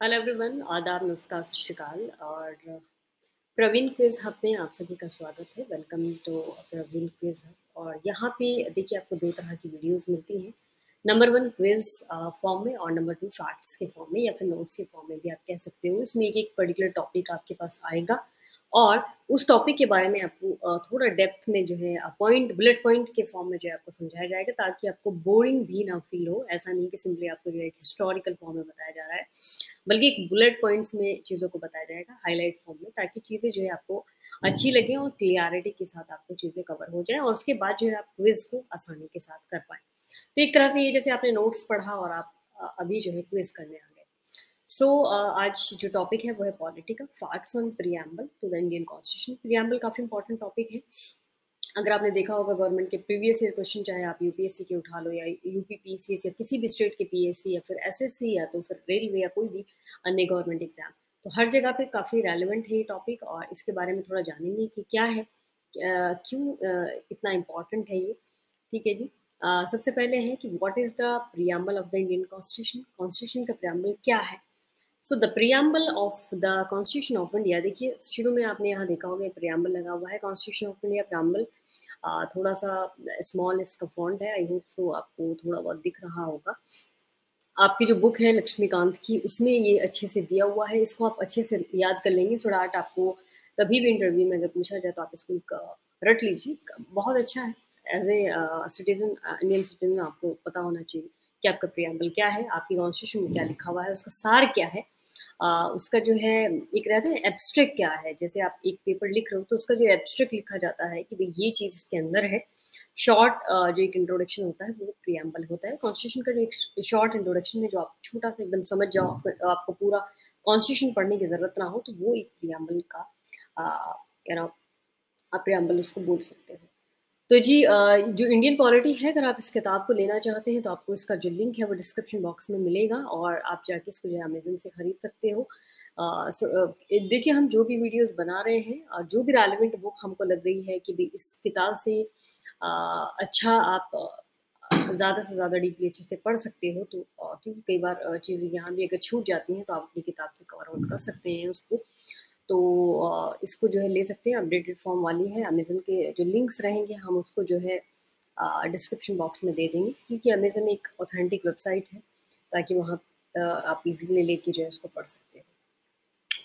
Hello everyone, आदाब, नमस्कार, सत श्री अकाल। और प्रवीण क्विज हब में आप सभी का स्वागत है। Welcome to Praveen quiz hub. और यहाँ पे देखिए आपको दो तरह की वीडियोस मिलती हैं। नंबर वन क्विज फॉर्म में और नंबर टू फैक्ट्स के फॉर्म में या फिर नोट्स के फॉर्म में भी आप कह सकते हो। इसमें एक पर्टिकुलर टॉपिक आपके पास आएगा और उस टॉपिक के बारे में आपको थोड़ा डेप्थ में जो है पॉइंट बुलेट पॉइंट के फॉर्म में जो है आपको समझाया जाएगा, ताकि आपको बोरिंग भी ना फील हो। ऐसा नहीं कि सिंपली आपको जो है हिस्टोरिकल फॉर्म में बताया जा रहा है, बल्कि एक बुलेट पॉइंट्स में चीज़ों को बताया जाएगा, हाईलाइट फॉर्म में, ताकि चीज़ें जो है आपको अच्छी लगे और क्लियरिटी के साथ आपको चीज़ें कवर हो जाए और उसके बाद जो है आप क्विज को आसानी के साथ कर पाएँ। तो एक तरह से ये जैसे आपने नोट्स पढ़ा और आप अभी जो है क्विज करने आ गए। सो आज जो टॉपिक है वो है political facts on preamble to the Indian constitution. Preamble काफ़ी इंपॉर्टेंट टॉपिक है। अगर आपने देखा होगा गवर्नमेंट के प्रीवियस ईयर क्वेश्चन, चाहे आप यूपीएससी के उठा लो या यूपी पीसीएस या किसी भी स्टेट के पीएससी या फिर एसएससी या तो फिर रेलवे या कोई भी अन्य गवर्नमेंट एग्जाम, तो हर जगह पे काफ़ी रेलेवेंट है ये टॉपिक और इसके बारे में थोड़ा जानेंगे कि क्या है, क्यों इतना इम्पोर्टेंट है ये। ठीक है जी। सबसे पहले है कि what is the preamble of the Indian constitution. Constitution का प्रियम्बल क्या है? So the preamble of the constitution of India, देखिए शुरू में आपने यहाँ देखा होगा प्रियम्बल लगा हुआ है, कॉन्स्टिट्यूशन ऑफ इंडिया प्रियम्बल। थोड़ा सा स्मॉल इसका फॉन्ट है, आई होप सो आपको थोड़ा बहुत दिख रहा होगा। आपकी जो बुक है लक्ष्मीकांत की, उसमें ये अच्छे से दिया हुआ है। इसको आप अच्छे से याद कर लेंगे सो डैट आपको कभी भी इंटरव्यू में अगर पूछा जाए तो आप इसको एक रट लीजिए। बहुत अच्छा है। As a citizen, Indian citizen, आपको पता होना चाहिए कि आपका प्रियम्बल क्या है, आपकी कॉन्स्टिट्यूशन में क्या लिखा हुआ है, उसका सार क्या है। उसका जो है एक रहता है एब्स्ट्रैक्ट क्या है। जैसे आप एक पेपर लिख रहे हो तो उसका जो एब्स्ट्रैक्ट लिखा जाता है कि भाई ये चीज़ इसके अंदर है। शॉर्ट जो एक इंट्रोडक्शन होता है वो प्रियम्बल होता है। कॉन्स्टिट्यूशन का जो एक शॉर्ट इंट्रोडक्शन में जो आप छोटा सा एकदम समझ जाओ, आपको पूरा कॉन्स्टिट्यूशन पढ़ने की ज़रूरत ना हो, तो वो एक प्रियम्बल का यू नो आप प्रियम्बल उसको बोल सकते हो। तो जी जो इंडियन पॉलिटी है, अगर आप इस किताब को लेना चाहते हैं तो आपको इसका जो लिंक है वो डिस्क्रिप्शन बॉक्स में मिलेगा और आप जाके इसको जो है अमेजन से खरीद सकते हो। देखिए हम जो भी वीडियोस बना रहे हैं और जो भी रेलिवेंट बुक हमको लग रही है कि भाई इस किताब से अच्छा आप ज़्यादा से ज़्यादा डीपली अच्छे से पढ़ सकते हो, तो क्योंकि कई बार चीज़ें यहाँ भी अगर छूट जाती हैं तो आप अपनी किताब से कवर आउट कर सकते हैं उसको। तो इसको जो है ले सकते हैं, अपडेटेड फॉर्म वाली है। अमेज़न के जो लिंक्स रहेंगे हम उसको जो है डिस्क्रिप्शन बॉक्स में दे देंगे, क्योंकि अमेज़न एक ऑथेंटिक वेबसाइट है, ताकि वहाँ आप इजीली लेके जो है उसको पढ़ सकते हो।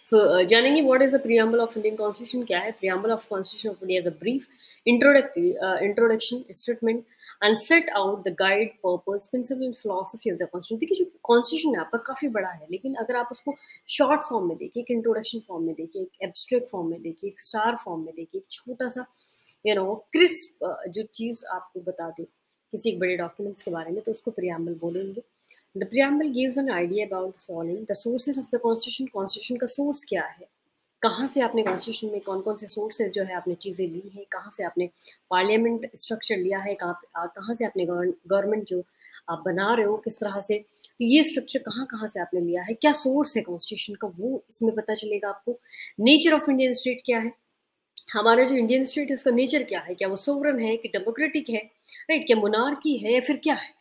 सो जानेंगे what is the preamble of Indian constitution क्या है। Preamble of constitution of India is a brief introduction statement and set out the guide purpose principle and philosophy of the constitution. देखिए जो कॉन्स्टिट्यूशन है आपका काफ़ी बड़ा है, लेकिन अगर आप उसको शॉर्ट फॉर्म में देखिए, एक इंट्रोडक्शन फॉर्म में देखिए, एक एब्स्ट्रैक्ट फॉर्म में देखिए, एक स्टार फॉर्म में देखिए, एक छोटा सा क्रिस्प जो चीज़ आपको बता दे किसी एक बड़े डॉक्यूमेंट्स के बारे में, तो उसको प्रियम्बल बोलेंगे। The preamble gives an idea about the following: the sources of the constitution। Constitution का सोर्स क्या है, कहाँ से आपने कॉन्स्टिट्यूशन में कौन कौन से सोर्सेज जो है आपने चीज़ें ली है, कहाँ से आपने पार्लियामेंट स्ट्रक्चर लिया है, कहाँ से आपने गवर्नमेंट जो आप बना रहे हो किस तरह से, तो ये स्ट्रक्चर कहाँ कहाँ से आपने लिया है, क्या सोर्स है कॉन्स्टिट्यूशन का, वो इसमें पता चलेगा आपको। नेचर ऑफ इंडियन स्टेट क्या है, हमारा जो इंडियन स्टेट है उसका नेचर क्या है, क्या वो सोवरन है कि डेमोक्रेटिक है, राइट, क्या मोनार्की है या फिर क्या है,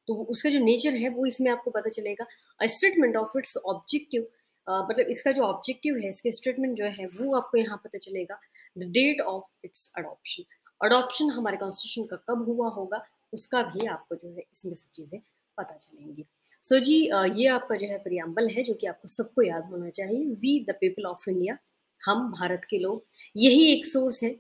तो उसका जो नेचर है वो इसमें आपको पता चलेगा। स्टेटमेंट ऑफ इट्स ऑब्जेक्टिव, मतलब इसका जो ऑब्जेक्टिव है, इसके स्टेटमेंट जो है वो आपको यहाँ पता चलेगा। The date of its adoption, adoption हमारे कॉन्स्टिट्यूशन का कब हुआ होगा, उसका भी आपको जो है इसमें सब चीज़ें पता चलेंगी। सो जी ये आपका जो है प्रियम्बल है, जो कि आपको सबको याद होना चाहिए। We the people of India, हम भारत के लोग, यही एक सोर्स है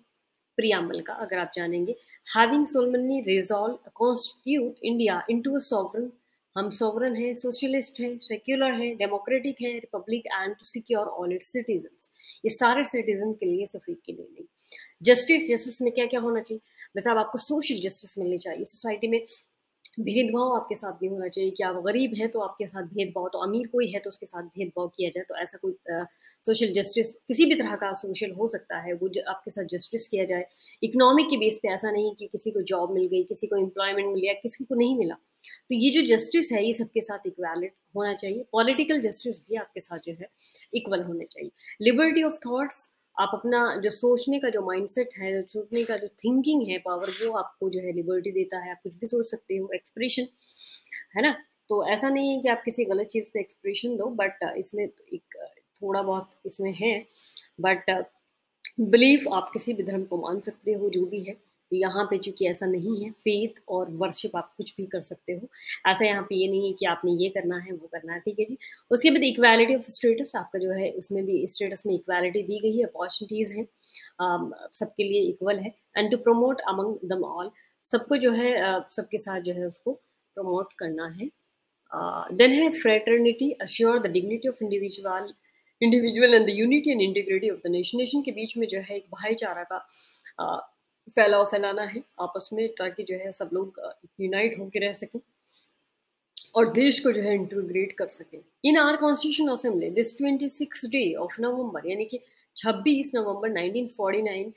प्रियम्बल का। अगर आप जानेंगे, having solemnly resolve constitute India into a sovereign, हम सॉवरन है, सोशलिस्ट है, सेक्युलर है, डेमोक्रेटिक है, republic, and to secure all its citizens, ये सारे सिटीजन के लिए, सिर्फ एक के लिए नहीं। जस्टिस, जस्टिस में क्या क्या होना चाहिए, वैसे अब आपको सोशल जस्टिस मिलनी चाहिए। सोसाइटी में भेदभाव आपके साथ नहीं होना चाहिए कि आप गरीब हैं तो आपके साथ भेदभाव, तो अमीर कोई है तो उसके साथ भेदभाव किया जाए, तो ऐसा कोई सोशल जस्टिस किसी भी तरह का सोशल हो सकता है, वो आपके साथ जस्टिस किया जाए। इकोनॉमिक के बेस पे ऐसा नहीं कि किसी को जॉब मिल गई, किसी को एम्प्लॉयमेंट मिल गया, किसी को नहीं मिला, तो ये जो जस्टिस है ये सबके साथ इक्वालिट होना चाहिए। पॉलिटिकल जस्टिस भी आपके साथ जो है इक्वल होने चाहिए। लिबर्टी ऑफ थॉट्स, आप अपना जो सोचने का जो माइंडसेट है, जो सोचने का जो थिंकिंग है पावर, वो आपको जो है लिबर्टी देता है, आप कुछ भी सोच सकते हो, एक्सप्रेशन है ना। तो ऐसा नहीं है कि आप किसी गलत चीज़ पे एक्सप्रेशन दो, बट इसमें एक थोड़ा बहुत इसमें है, बट बिलीफ आप किसी भी धर्म को मान सकते हो, जो भी है। तो यहाँ पे चूँकि ऐसा नहीं है, फ़ेथ और वर्शिप आप कुछ भी कर सकते हो। ऐसा यहाँ पे ये नहीं है कि आपने ये करना है, वो करना है, ठीक है जी। उसके बाद इक्वालिटी ऑफ स्टेटस आपका जो है, उसमें भी स्टेटस में इक्वालिटी दी गई है, अपॉर्चुनिटीज़ हैं, सबके लिए इक्वल है। And to promote among them all, सबको जो है सबके साथ जो है उसको प्रमोट करना है। देन है fraternity, assure the dignity of individual and the unity and integrity of the nation. Nation के बीच में जो है एक भाईचारा का फैलाना है आपस में, ताकि जो है सब लोग यूनाइट होकर रह सकें और देश को जो है इंटीग्रेट कर सके। इन are constitution assembly this 26 day of November, यानी कि 26 नवंबर 1949,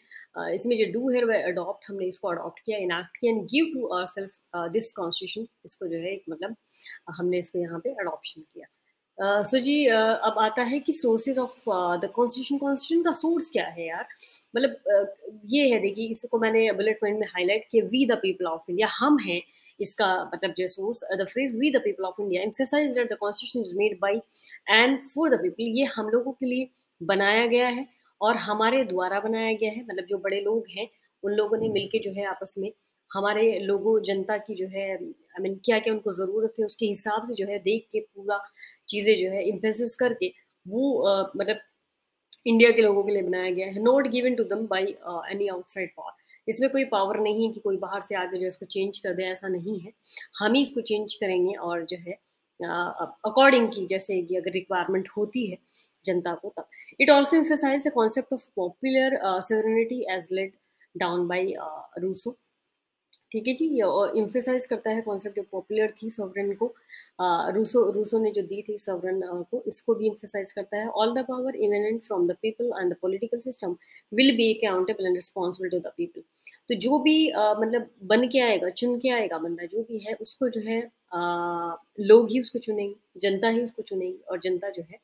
इसमें जो डू है वह अडॉप्ट, हमने इसको अडॉप्ट किया, इनैक्ट किया, and give to ourselves this constitution, इसको जो है एक मतलब हमने इसको यहाँ पे अडॉप्शन किया। सो जी अब आता है कि sources of the constitution. Constitution का सोर्स क्या है यार, मतलब ये है, देखिए इसको मैंने बुलेट पॉइंट में हाईलाइट किया, we the people of India, हम हैं इसका मतलब जो source. The phrase we the people of India emphasise that the constitution is made by and for the people, ये हम लोगों के लिए बनाया गया है और हमारे द्वारा बनाया गया है, मतलब जो बड़े लोग हैं उन लोगों ने मिलके जो है आपस में हमारे लोगों जनता की जो है आई मीन क्या क्या उनको ज़रूरत है उसके हिसाब से जो है देख के पूरा चीज़ें जो है इम्फेसिस करके वो मतलब इंडिया के लोगों के लिए बनाया गया है। नॉट गिवन टू दम बाय एनी आउटसाइड पावर, इसमें कोई पावर नहीं है कि कोई बाहर से आके जो इसको चेंज कर दे, ऐसा नहीं है। हम ही इसको चेंज करेंगे और जो है अकॉर्डिंग की जैसे कि अगर रिक्वायरमेंट होती है जनता को तब। It also emphasise the concept of popular sovereignty as laid down by Rousseau, ठीक है जी। ये इम्फेसाइज करता है कॉन्सेप्ट जो पॉपुलर थी सॉवरेन को, रूसो ने जो दी थी सॉवरेन को, इसको भी इम्फेसाइज करता है। All the power emanates from the people and the political system will be accountable and responsible to the people. तो जो भी मतलब बन के आएगा, चुन के आएगा बंदा जो भी है, उसको जो है लोग ही उसको चुनेंगे, जनता ही उसको चुनेगी और जनता जो है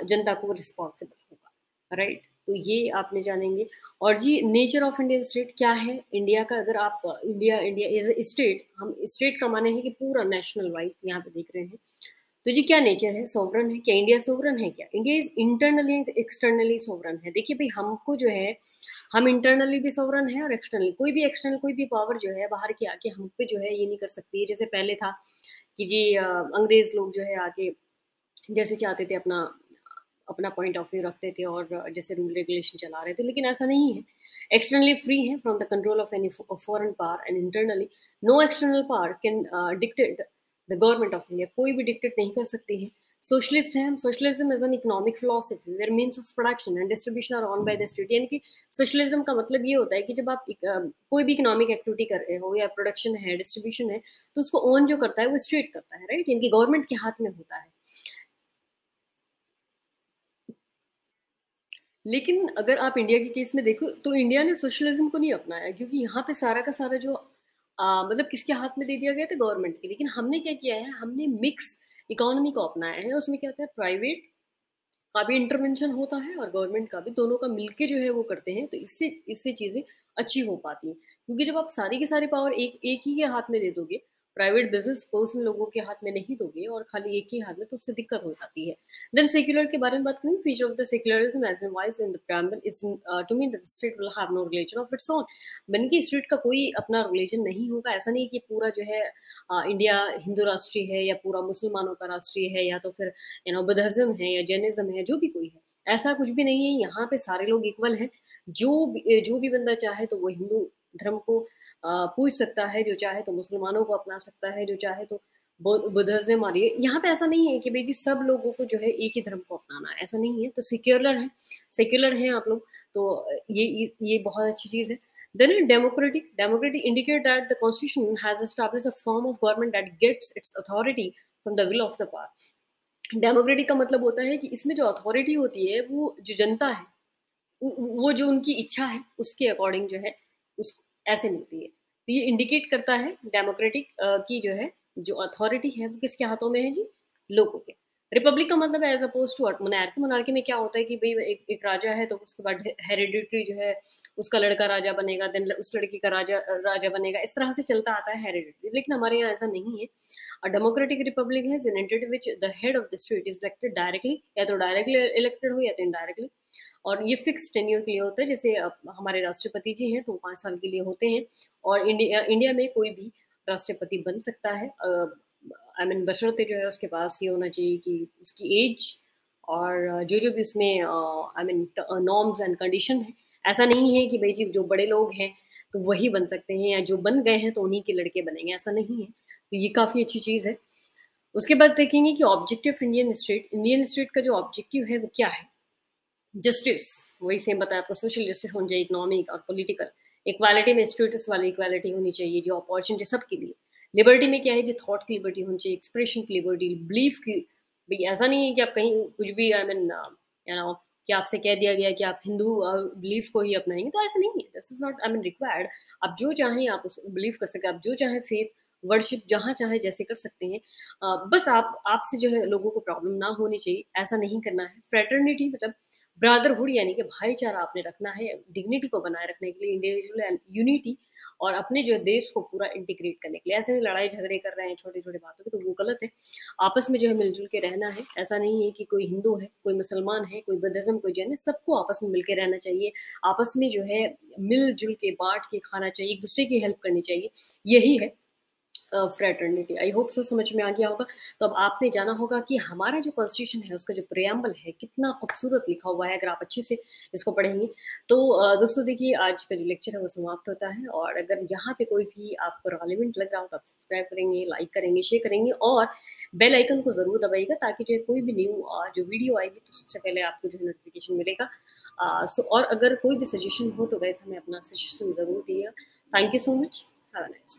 जनता को रिस्पॉन्सिबल होगा, राइट। तो ये आपने जानेंगे। और जी नेचर ऑफ इंडियन स्टेट क्या है, इंडिया का अगर आप India India is a state, हम स्टेट का माने है कि पूरा नेशनल वाइज यहाँ पे देख रहे हैं। तो जी क्या नेचर है, सोवरन है क्या इंडिया, सोवरन है क्या India, is internally externally sovereign है। देखिए भाई हमको जो है, हम इंटरनली भी सोवरन है और एक्सटर्नली, कोई भी एक्सटर्नल कोई भी पावर जो है बाहर की आके हम पे जो है ये नहीं कर सकती है। जैसे पहले था कि जी अंग्रेज लोग जो है आके जैसे चाहते थे अपना अपना पॉइंट ऑफ व्यू रखते थे और जैसे रूल रेगुलेशन चला रहे थे, लेकिन ऐसा नहीं है। एक्सटर्नली फ्री है from the control of any foreign power and internally no external power can dictate the government of India, कोई भी डिक्टेट नहीं कर सकती है। सोशलिस्ट है हम, socialism is an economic philosophy where means of production and distribution are own by the state, यानी कि सोशलिज्म का मतलब ये होता है कि जब आप कोई भी इकोनॉमिक एक्टिविटी कर रहे हो या प्रोडक्शन है डिस्ट्रीब्यूशन है, तो उसको ओन जो करता है वो स्टेट करता है, राइट, यानी कि गवर्नमेंट के हाथ में होता है। लेकिन अगर आप इंडिया के केस में देखो तो इंडिया ने सोशलिज्म को नहीं अपनाया, क्योंकि यहाँ पे सारा का सारा जो मतलब किसके हाथ में दे दिया गया था, गवर्नमेंट के। लेकिन हमने क्या किया है, हमने मिक्स इकोनॉमी को अपनाया है। उसमें क्या होता है, प्राइवेट का भी इंटरवेंशन होता है और गवर्नमेंट का भी, दोनों का मिलके जो है वो करते हैं। तो इससे इससे चीज़ें अच्छी हो पाती हैं, क्योंकि जब आप सारी की सारी पावर एक एक ही के हाथ में दे दोगे, प्राइवेट बिजनेस पर्सन लोगों के हाथ में नहीं दोगे और खाली एक ही हाथ में, तो उससे दिक्कत हो जाती है। देन सेक्युलर के बारे में बात करें, feature of the secularism as advise in the preamble is to mean that the state will have no religion of its own, बन की स्टेट का कोई अपना रिलीजन नहीं होगा। ऐसा नहीं कि पूरा जो है इंडिया हिंदू राष्ट्रीय है या पूरा मुसलमानों का राष्ट्रीय है या तो फिर बुद्धिज्म है या जैनिज्म है, जो भी कोई है, ऐसा कुछ भी नहीं है। यहाँ पे सारे लोग इक्वल हैं। जो भी बंदा चाहे तो वो हिंदू धर्म को पूज सकता है, जो चाहे तो मुसलमानों को अपना सकता है, जो चाहे तो बुद्धिज्म। और ये यहाँ पे ऐसा नहीं है कि भाई जी सब लोगों को जो है एक ही धर्म को अपनाना है, ऐसा नहीं है। तो सेक्युलर है आप लोग, तो ये बहुत अच्छी चीज़ है। Then democratic indicate that the constitution has established a form of government that gets its authority from the will of the power. Democratic का मतलब होता है कि इसमें जो अथॉरिटी होती है वो जो जनता है, वो जो उनकी इच्छा है उसके अकॉर्डिंग जो है उस ऐसे मिलती है। तो ये इंडिकेट करता है डेमोक्रेटिक की जो है जो अथॉरिटी है वो किसके हाथों में है जी, लोगों के। रिपब्लिक का मतलब है एज़ अपोज़्ड टू मोनार्की। मोनार्की में क्या होता है कि भई एक राजा है तो उसके बाद हेरेडिटरी जो है उसका लड़का राजा बनेगा, देन उस लड़की का राजा बनेगा, इस तरह से चलता आता है हेरेडिटरी। लेकिन हमारे यहाँ ऐसा नहीं है। अ डेमोक्रेटिक रिपब्लिक है in which the head of the state is elected directly, या तो डायरेक्टली इलेक्टेड हो या तो इनडायरेक्टली। और ये फिक्स टेन्योर के लिए होता है। जैसे हमारे राष्ट्रपति जी हैं तो 5 साल के लिए होते हैं। और इंडिया में कोई भी राष्ट्रपति बन सकता है, आई मीन बशर्ते जो है उसके पास ये होना चाहिए कि उसकी एज और जो भी उसमें I mean norms and condition है। ऐसा नहीं है कि भाई जी जो बड़े लोग हैं तो वही बन सकते हैं, या जो बन गए हैं तो उन्हीं के लड़के बनेंगे, ऐसा नहीं है। तो ये काफ़ी अच्छी चीज़ है। उसके बाद देखेंगे कि ऑब्जेक्टिव इंडियन स्टेट का जो ऑब्जेक्टिव है वो क्या है। जस्टिस, वही सेम बताया आपको, सोशल जस्टिस होनी चाहिए, इकोनॉमिक और पॉलिटिकल। इक्वालिटी में स्टेटस वाली इक्वालिटी होनी चाहिए, जो अपॉर्चुनिटी सबके लिए। लिबर्टी में क्या है, जो थॉट की लिबर्टी होनी चाहिए, एक्सप्रेशन की लिबर्टी, बिलीफ की। भाई ऐसा नहीं है कि आप कहीं कुछ भी आई मीन यू नो कि आपसे कह दिया गया कि आप हिंदू बिलीफ को ही अपनाएंगे, तो ऐसा नहीं है। This is not I mean required. आप जो चाहें आप उस बिलीव कर सकते हैं, आप जो चाहें फेथ वर्शिप जहाँ चाहे जैसे कर सकते हैं। बस आप आपसे जो है लोगों को प्रॉब्लम ना होनी चाहिए, ऐसा नहीं करना है। फ्रेटर्निटी मतलब ब्रदरहुड, यानी कि भाईचारा आपने रखना है, डिग्निटी को बनाए रखने के लिए, इंडिविजुअल एंड यूनिटी, और अपने जो देश को पूरा इंटीग्रेट करने के लिए। ऐसे नहीं लड़ाई झगड़े कर रहे हैं छोटे छोटे बातों पे, तो वो गलत है। आपस में जो है मिलजुल के रहना है। ऐसा नहीं है कि कोई हिंदू है, कोई मुसलमान है, कोई बुद्धिज्म, कोई जैन है, सबको आपस में मिलकर रहना चाहिए। आपस में जो है मिलजुल के बांट के खाना चाहिए, एक दूसरे की हेल्प करनी चाहिए। यही है फ्रेटर्निटी। आई होप सो समझ में आ गया होगा। तो अब आपने जाना होगा कि हमारा जो कॉन्स्टिट्यूशन है उसका जो प्रियम्बल है कितना खूबसूरत लिखा हुआ है, अगर आप अच्छे से इसको पढ़ेंगे तो। दोस्तों देखिए, आज का जो लेक्चर है वो समाप्त होता है, और अगर यहाँ पे कोई भी आपको रेलेवेंट लग रहा हो तो आप सब्सक्राइब करेंगे, लाइक करेंगे, शेयर करेंगे, और बेल आइकन को ज़रूर दबाइएगा, ताकि जो है कोई भी न्यू जो वीडियो आएगी तो सबसे पहले आपको जो है नोटिफिकेशन मिलेगा। और अगर कोई भी सजेशन हो तो गाइस हमें अपना सजेशन ज़रूर दिएगा। Thank you so much. Have a nice day.